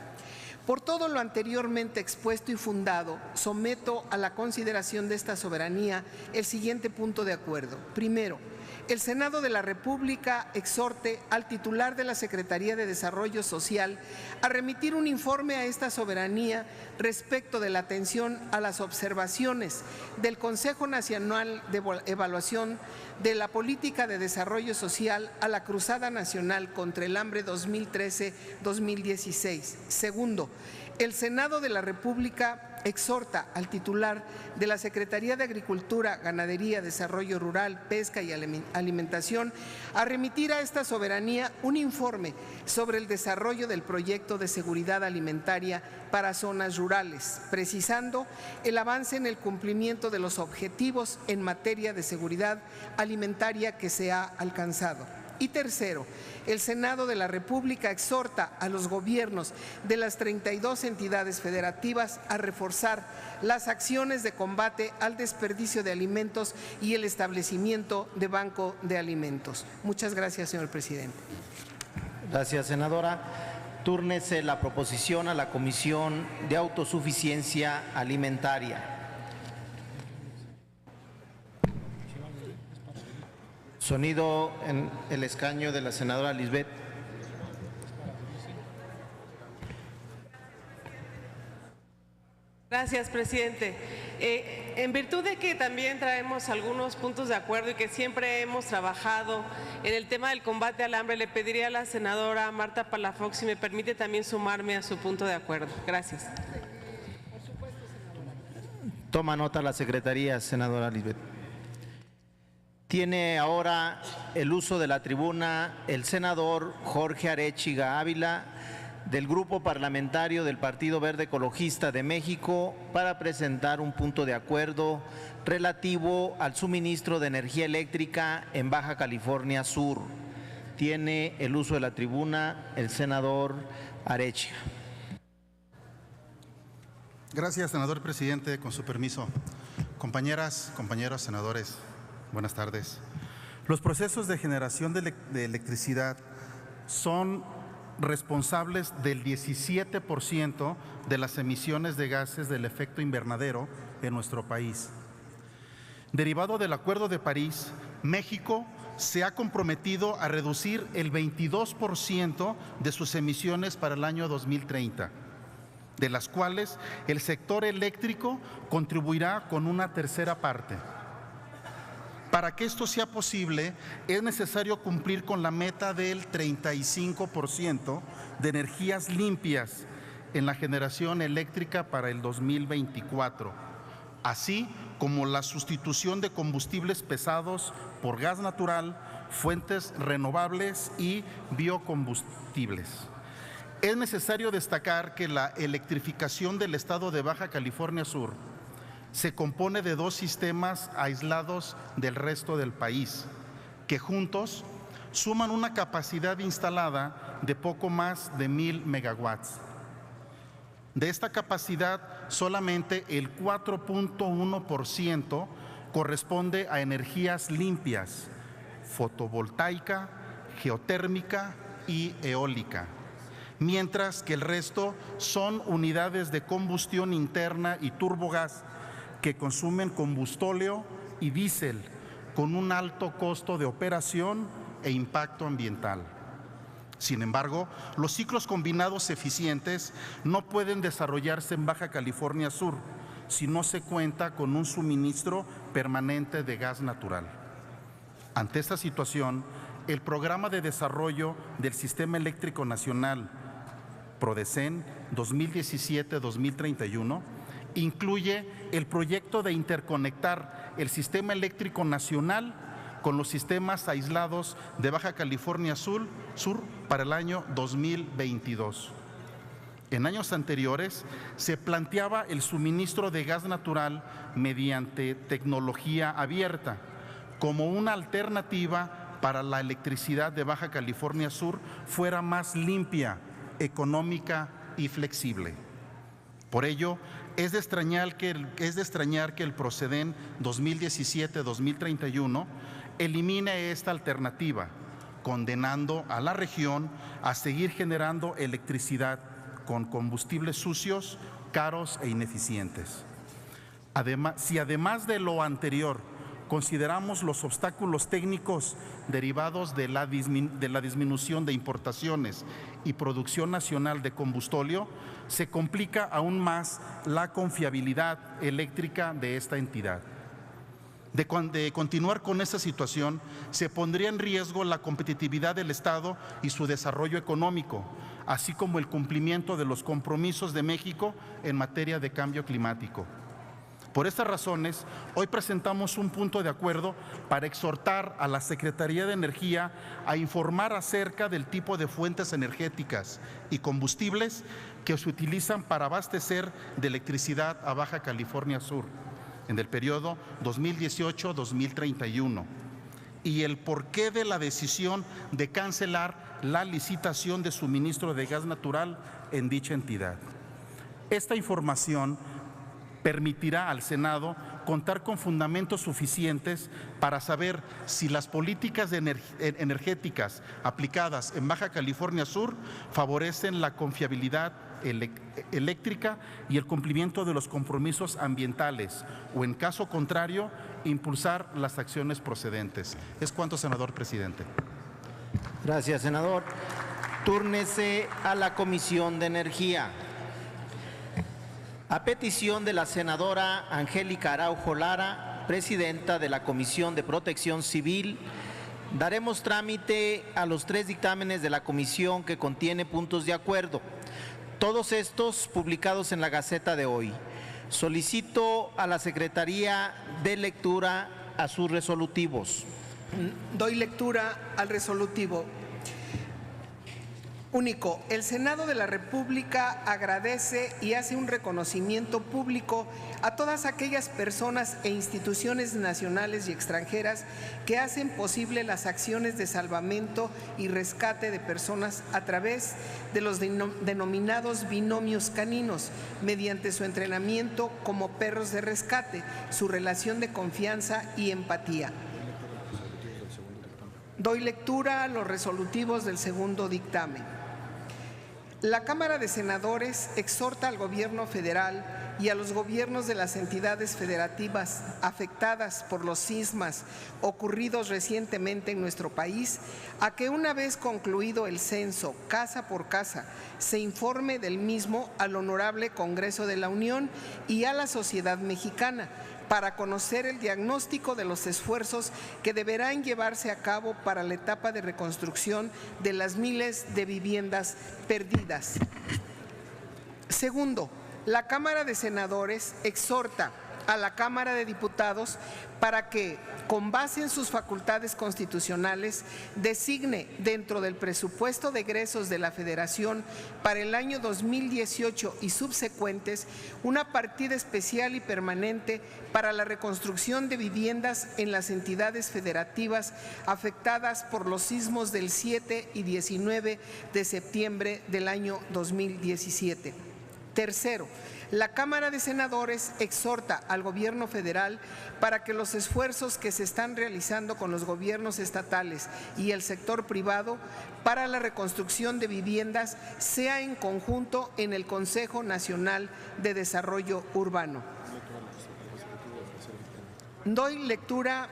Por todo lo anteriormente expuesto y fundado, someto a la consideración de esta soberanía el siguiente punto de acuerdo. Primero, el Senado de la República exhorte al titular de la Secretaría de Desarrollo Social a remitir un informe a esta soberanía respecto de la atención a las observaciones del Consejo Nacional de Evaluación de la Política de Desarrollo Social a la Cruzada Nacional contra el Hambre 2013-2016. Segundo, el Senado de la República exhorta al titular de la Secretaría de Agricultura, Ganadería, Desarrollo Rural, Pesca y Alimentación a remitir a esta soberanía un informe sobre el desarrollo del proyecto de seguridad alimentaria para zonas rurales, precisando el avance en el cumplimiento de los objetivos en materia de seguridad alimentaria que se ha alcanzado. Y tercero, el Senado de la República exhorta a los gobiernos de las 32 entidades federativas a reforzar las acciones de combate al desperdicio de alimentos y el establecimiento de banco de alimentos. Muchas gracias, señor presidente. Gracias, senadora. Túrnese la proposición a la Comisión de Autosuficiencia Alimentaria. Sonido en el escaño de la senadora Lisbeth. Gracias, presidente. En virtud de que también traemos algunos puntos de acuerdo y que siempre hemos trabajado en el tema del combate al hambre, le pediría a la senadora Marta Palafox si me permite también sumarme a su punto de acuerdo. Gracias. Toma nota la Secretaría, senadora Lisbeth. Tiene ahora el uso de la tribuna el senador Jorge Arechiga Ávila, del Grupo Parlamentario del Partido Verde Ecologista de México para presentar un punto de acuerdo relativo al suministro de energía eléctrica en Baja California Sur. Tiene el uso de la tribuna el senador Arechiga. Gracias, senador presidente. Con su permiso. Compañeras, compañeros senadores, buenas tardes. Los procesos de generación de electricidad son responsables del 17% de las emisiones de gases del efecto invernadero en nuestro país. Derivado del Acuerdo de París, México se ha comprometido a reducir el 22% de sus emisiones para el año 2030, de las cuales el sector eléctrico contribuirá con una tercera parte. Para que esto sea posible, es necesario cumplir con la meta del 35% de energías limpias en la generación eléctrica para el 2024, así como la sustitución de combustibles pesados por gas natural, fuentes renovables y biocombustibles. Es necesario destacar que la electrificación del estado de Baja California Sur se compone de dos sistemas aislados del resto del país, que juntos suman una capacidad instalada de poco más de 1000 megawatts. De esta capacidad, solamente el 4.1% corresponde a energías limpias, fotovoltaica, geotérmica y eólica, mientras que el resto son unidades de combustión interna y turbogás que consumen combustóleo y diésel con un alto costo de operación e impacto ambiental. Sin embargo, los ciclos combinados eficientes no pueden desarrollarse en Baja California Sur si no se cuenta con un suministro permanente de gas natural. Ante esta situación, el Programa de Desarrollo del Sistema Eléctrico Nacional, PRODECEN 2017-2031, incluye el proyecto de interconectar el Sistema Eléctrico Nacional con los sistemas aislados de Baja California Sur para el año 2022. En años anteriores se planteaba el suministro de gas natural mediante tecnología abierta como una alternativa para la electricidad de Baja California Sur fuera más limpia, económica y flexible. Por ello, es de extrañar que el PROCEDEN 2017-2031 elimine esta alternativa, condenando a la región a seguir generando electricidad con combustibles sucios, caros e ineficientes. Si además de lo anterior consideramos los obstáculos técnicos derivados de la disminución de importaciones y producción nacional de combustóleo, se complica aún más la confiabilidad eléctrica de esta entidad. De continuar con esta situación, se pondría en riesgo la competitividad del Estado y su desarrollo económico, así como el cumplimiento de los compromisos de México en materia de cambio climático. Por estas razones, hoy presentamos un punto de acuerdo para exhortar a la Secretaría de Energía a informar acerca del tipo de fuentes energéticas y combustibles que se utilizan para abastecer de electricidad a Baja California Sur en el periodo 2018-2031 y el porqué de la decisión de cancelar la licitación de suministro de gas natural en dicha entidad. Esta información permitirá al Senado contar con fundamentos suficientes para saber si las políticas energéticas aplicadas en Baja California Sur favorecen la confiabilidad eléctrica y el cumplimiento de los compromisos ambientales o, en caso contrario, impulsar las acciones procedentes. Es cuanto, senador presidente. Gracias, senador. Túrnese a la Comisión de Energía. A petición de la senadora Angélica Araujo Lara, presidenta de la Comisión de Protección Civil, daremos trámite a los 3 dictámenes de la comisión que contiene puntos de acuerdo, todos estos publicados en la Gaceta de hoy. Solicito a la Secretaría de lectura a sus resolutivos. Doy lectura al resolutivo. Único, el Senado de la República agradece y hace un reconocimiento público a todas aquellas personas e instituciones nacionales y extranjeras que hacen posible las acciones de salvamento y rescate de personas a través de los denominados binomios caninos, mediante su entrenamiento como perros de rescate, su relación de confianza y empatía. Doy lectura a los resolutivos del segundo dictamen. La Cámara de Senadores exhorta al Gobierno federal y a los gobiernos de las entidades federativas afectadas por los sismos ocurridos recientemente en nuestro país a que una vez concluido el censo casa por casa se informe del mismo al Honorable Congreso de la Unión y a la sociedad mexicana para conocer el diagnóstico de los esfuerzos que deberán llevarse a cabo para la etapa de reconstrucción de las miles de viviendas perdidas. Segundo, la Cámara de Senadores exhorta a la Cámara de Diputados para que, con base en sus facultades constitucionales, designe dentro del presupuesto de egresos de la Federación para el año 2018 y subsecuentes una partida especial y permanente para la reconstrucción de viviendas en las entidades federativas afectadas por los sismos del 7 y 19 de septiembre del año 2017. Tercero, la Cámara de Senadores exhorta al Gobierno federal para que los esfuerzos que se están realizando con los gobiernos estatales y el sector privado para la reconstrucción de viviendas sea en conjunto en el Consejo Nacional de Desarrollo Urbano. Doy lectura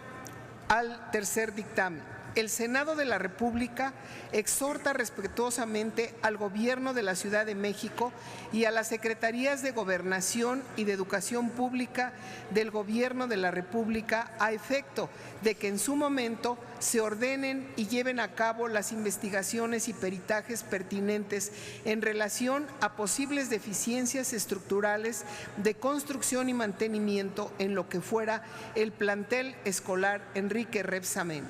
al tercer dictamen. El Senado de la República exhorta respetuosamente al Gobierno de la Ciudad de México y a las Secretarías de Gobernación y de Educación Pública del Gobierno de la República a efecto de que en su momento se ordenen y lleven a cabo las investigaciones y peritajes pertinentes en relación a posibles deficiencias estructurales de construcción y mantenimiento en lo que fuera el plantel escolar Enrique Rebsamen,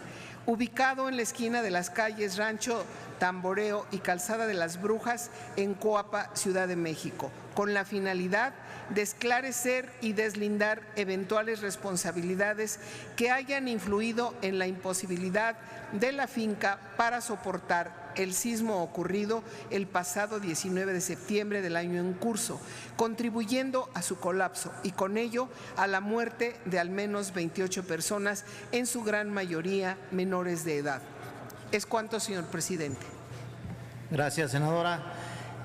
ubicado en la esquina de las calles Rancho Tamboreo y Calzada de las Brujas en Coapa, Ciudad de México, con la finalidad de esclarecer y deslindar eventuales responsabilidades que hayan influido en la imposibilidad de la finca para soportar el sismo ocurrido el pasado 19 de septiembre del año en curso, contribuyendo a su colapso y con ello a la muerte de al menos 28 personas, en su gran mayoría menores de edad. Es cuanto, señor presidente. Gracias, senadora.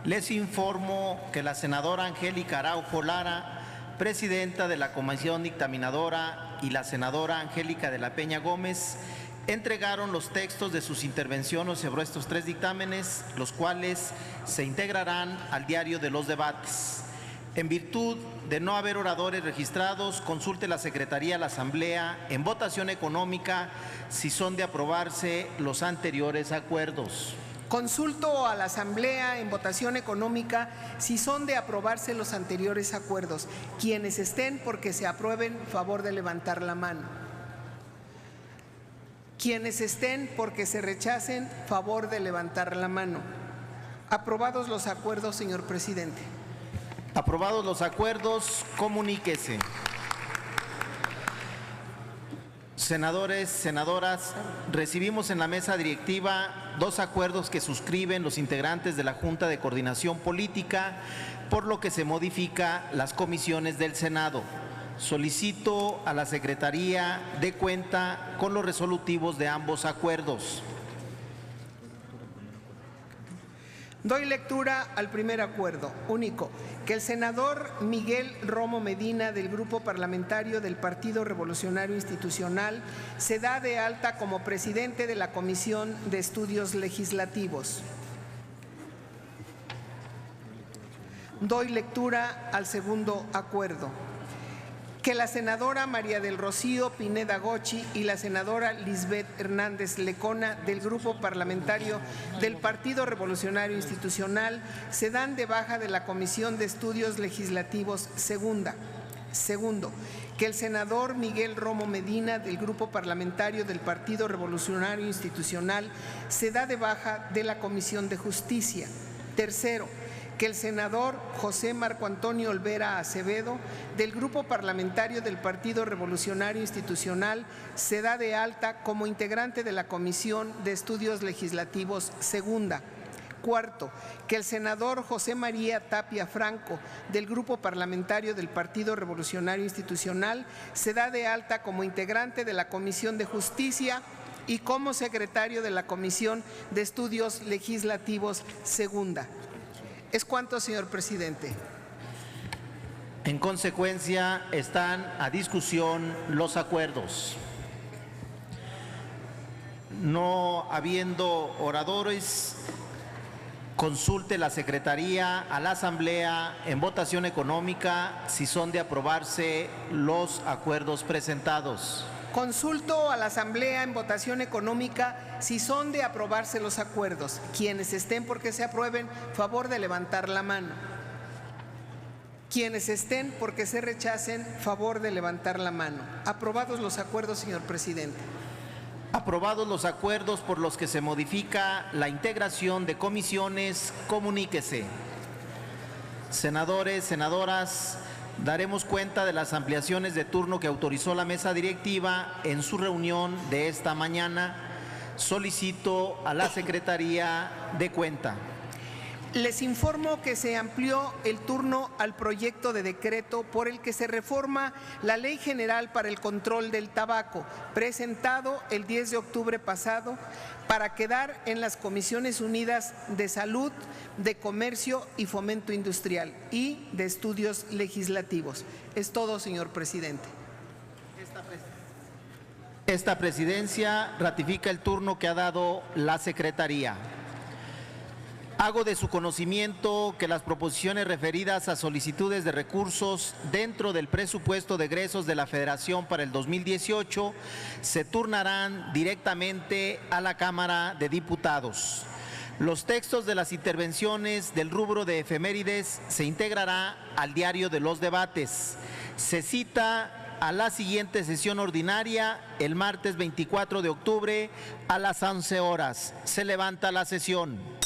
Les informo que la senadora Angélica Araujo Lara, presidenta de la Comisión Dictaminadora, y la senadora Angélica de la Peña Gómez entregaron los textos de sus intervenciones sobre estos tres dictámenes, los cuales se integrarán al diario de los debates. En virtud de no haber oradores registrados, consulte la Secretaría a la Asamblea en votación económica si son de aprobarse los anteriores acuerdos. Consulto a la Asamblea en votación económica si son de aprobarse los anteriores acuerdos. Quienes estén porque se aprueben, favor de levantar la mano. Quienes estén porque se rechacen, favor de levantar la mano. Aprobados los acuerdos, señor presidente. Aprobados los acuerdos, comuníquese. Senadores, senadoras, recibimos en la mesa directiva dos acuerdos que suscriben los integrantes de la Junta de Coordinación Política, por lo que se modifica las comisiones del Senado. Solicito a la Secretaría de cuenta con los resolutivos de ambos acuerdos. Doy lectura al primer acuerdo, único, que el senador Miguel Romo Medina, del Grupo Parlamentario del Partido Revolucionario Institucional, se da de alta como presidente de la Comisión de Estudios Legislativos. Doy lectura al segundo acuerdo, que la senadora María del Rocío Pineda Gochi y la senadora Lisbeth Hernández Lecona, del Grupo Parlamentario del Partido Revolucionario Institucional, se dan de baja de la Comisión de Estudios Legislativos segunda. Segundo, que el senador Miguel Romo Medina, del Grupo Parlamentario del Partido Revolucionario Institucional, se da de baja de la Comisión de Justicia. Tercero, que el senador José Marco Antonio Olvera Acevedo, del Grupo Parlamentario del Partido Revolucionario Institucional, se da de alta como integrante de la Comisión de Estudios Legislativos Segunda. Cuarto, que el senador José María Tapia Franco, del Grupo Parlamentario del Partido Revolucionario Institucional, se da de alta como integrante de la Comisión de Justicia y como secretario de la Comisión de Estudios Legislativos Segunda. Es cuanto, señor presidente. En consecuencia, están a discusión los acuerdos. No habiendo oradores, consulte la Secretaría a la Asamblea en votación económica si son de aprobarse los acuerdos presentados. Consulto a la Asamblea en votación económica si son de aprobarse los acuerdos. Quienes estén porque se aprueben, favor de levantar la mano. Quienes estén porque se rechacen, favor de levantar la mano. Aprobados los acuerdos, señor presidente. Aprobados los acuerdos por los que se modifica la integración de comisiones, comuníquese. Senadores, senadoras, daremos cuenta de las ampliaciones de turno que autorizó la mesa directiva en su reunión de esta mañana. Solicito a la Secretaría de Cuenta. Les informo que se amplió el turno al proyecto de decreto por el que se reforma la Ley General para el Control del Tabaco, presentado el 10 de octubre pasado, para quedar en las Comisiones Unidas de Salud, de Comercio y Fomento Industrial y de Estudios Legislativos. Es todo, señor presidente. Esta presidencia ratifica el turno que ha dado la Secretaría. Hago de su conocimiento que las proposiciones referidas a solicitudes de recursos dentro del presupuesto de egresos de la Federación para el 2018 se turnarán directamente a la Cámara de Diputados. Los textos de las intervenciones del rubro de efemérides se integrará al diario de los debates. Se cita a la siguiente sesión ordinaria el martes 24 de octubre a las 11 horas. Se levanta la sesión.